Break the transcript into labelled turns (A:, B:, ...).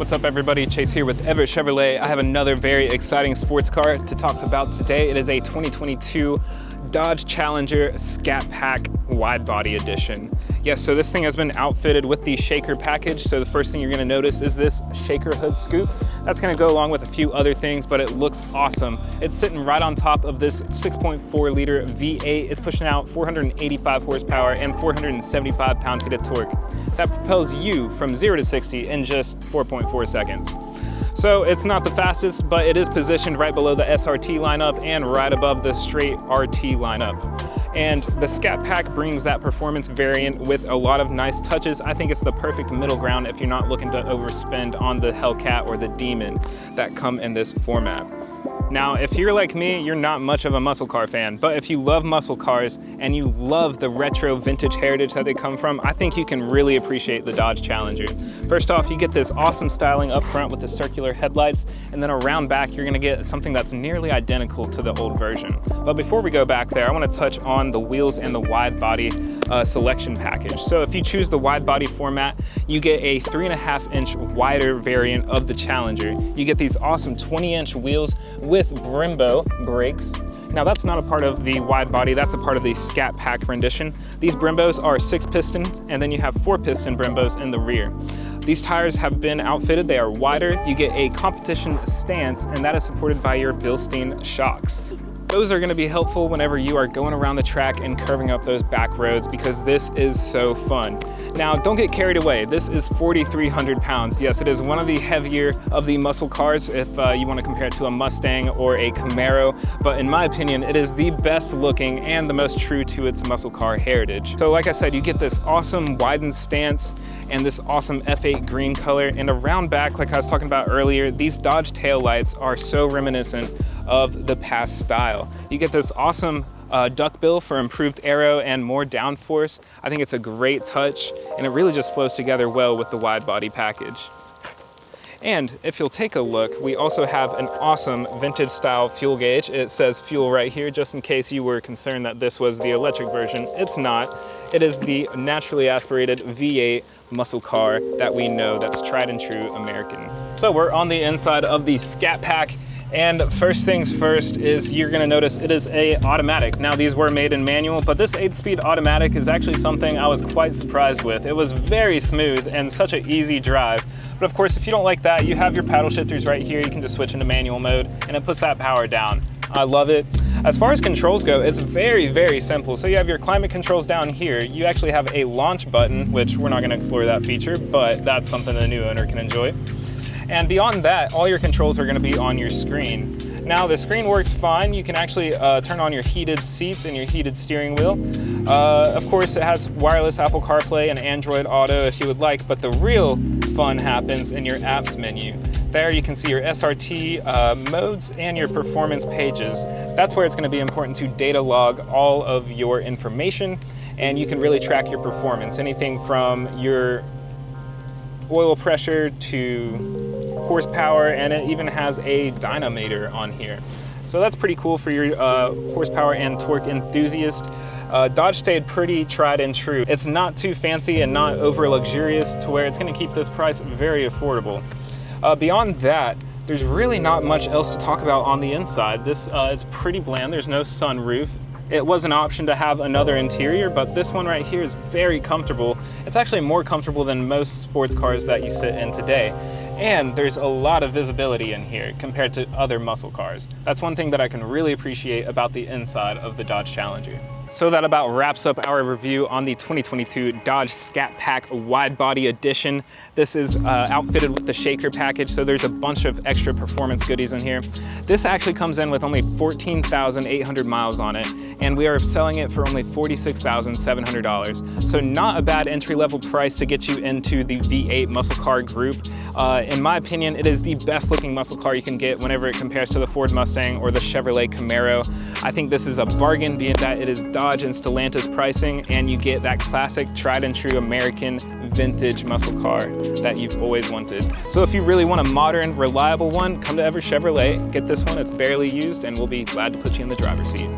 A: What's up everybody, Chase here with Everett Chevrolet. I have another very exciting sports car to talk about today. It is a 2022 Dodge Challenger Scat Pack Wide Body Edition. Yes, so this thing has been outfitted with the shaker package. So the first thing you're gonna notice is this shaker hood scoop. That's gonna go along with a few other things, but it looks awesome. It's sitting right on top of this 6.4 liter V8. It's pushing out 485 horsepower and 475 pound-feet of torque. That propels you from 0 to 60 in just 4.4 seconds. So it's not the fastest, but it is positioned right below the SRT lineup and right above the straight RT lineup. And the Scat Pack brings that performance variant with a lot of nice touches. I think it's the perfect middle ground if you're not looking to overspend on the Hellcat or the Demon that come in this format. Now, if you're like me, you're not much of a muscle car fan, but if you love muscle cars and you love the retro vintage heritage that they come from, I think you can really appreciate the Dodge Challenger. First off, you get this awesome styling up front with the circular headlights, and then around back, you're gonna get something that's nearly identical to the old version. But before we go back there, I wanna touch on the wheels and the wide body selection package. So if you choose the wide body format, you get a 3.5-inch wider variant of the Challenger. You get these awesome 20-inch wheels with Brembo brakes. Now that's not a part of the wide body, that's a part of the Scat Pack rendition. These Brembos are 6 pistons, and then you have 4 piston Brembos in the rear. These tires have been outfitted, they are wider. You get a competition stance, and that is supported by your Bilstein shocks. Those are gonna be helpful whenever you are going around the track and curving up those back roads, because this is so fun. Now, don't get carried away. This is 4,300 pounds. Yes, it is one of the heavier of the muscle cars if you wanna compare it to a Mustang or a Camaro, but in my opinion, it is the best looking and the most true to its muscle car heritage. So like I said, you get this awesome widened stance and this awesome F8 green color, and around back, like I was talking about earlier, these Dodge taillights are so reminiscent of the past style. You get this awesome duckbill for improved aero and more downforce. I think it's a great touch, and it really just flows together well with the wide body package. And if you'll take a look, we also have an awesome vintage style fuel gauge. It says fuel right here, just in case you were concerned that this was the electric version. It's not. It is the naturally aspirated V8 muscle car that we know, that's tried and true American. So we're on the inside of the Scat Pack. And first things first is you're gonna notice it is a automatic. Now these were made in manual, but this 8-speed automatic is actually something I was quite surprised with. It was very smooth and such an easy drive. But of course, if you don't like that, you have your paddle shifters right here. You can just switch into manual mode and it puts that power down. I love it. As far as controls go, it's very, very simple. So you have your climate controls down here. You actually have a launch button, which we're not gonna explore that feature, but that's something the new owner can enjoy. And beyond that, all your controls are gonna be on your screen. Now the screen works fine. You can actually turn on your heated seats and your heated steering wheel. Of course, it has wireless Apple CarPlay and Android Auto if you would like, but the real fun happens in your apps menu. There you can see your SRT modes and your performance pages. That's where it's gonna be important to data log all of your information, and you can really track your performance. Anything from your oil pressure to horsepower, and it even has a dynamometer on here. So that's pretty cool for your horsepower and torque enthusiast. Dodge stayed pretty tried and true. It's not too fancy and not over luxurious to where it's gonna keep this price very affordable. Beyond that, there's really not much else to talk about on the inside. This is pretty bland, there's no sunroof. It was an option to have another interior, but this one right here is very comfortable. It's actually more comfortable than most sports cars that you sit in today. And there's a lot of visibility in here compared to other muscle cars. That's one thing that I can really appreciate about the inside of the Dodge Challenger. So that about wraps up our review on the 2022 Dodge Scat Pack Wide Body Edition. This is outfitted with the shaker package, so there's a bunch of extra performance goodies in here. This actually comes in with only 14,800 miles on it, and we are selling it for only $46,700. So not a bad entry-level price to get you into the V8 muscle car group. In my opinion, it is the best looking muscle car you can get whenever it compares to the Ford Mustang or the Chevrolet Camaro. I think this is a bargain, being that it is Dodge and Stellantis pricing, and you get that classic tried and true American vintage muscle car that you've always wanted. So if you really want a modern, reliable one, come to Everett Chevrolet, get this one. It's barely used, and we'll be glad to put you in the driver's seat.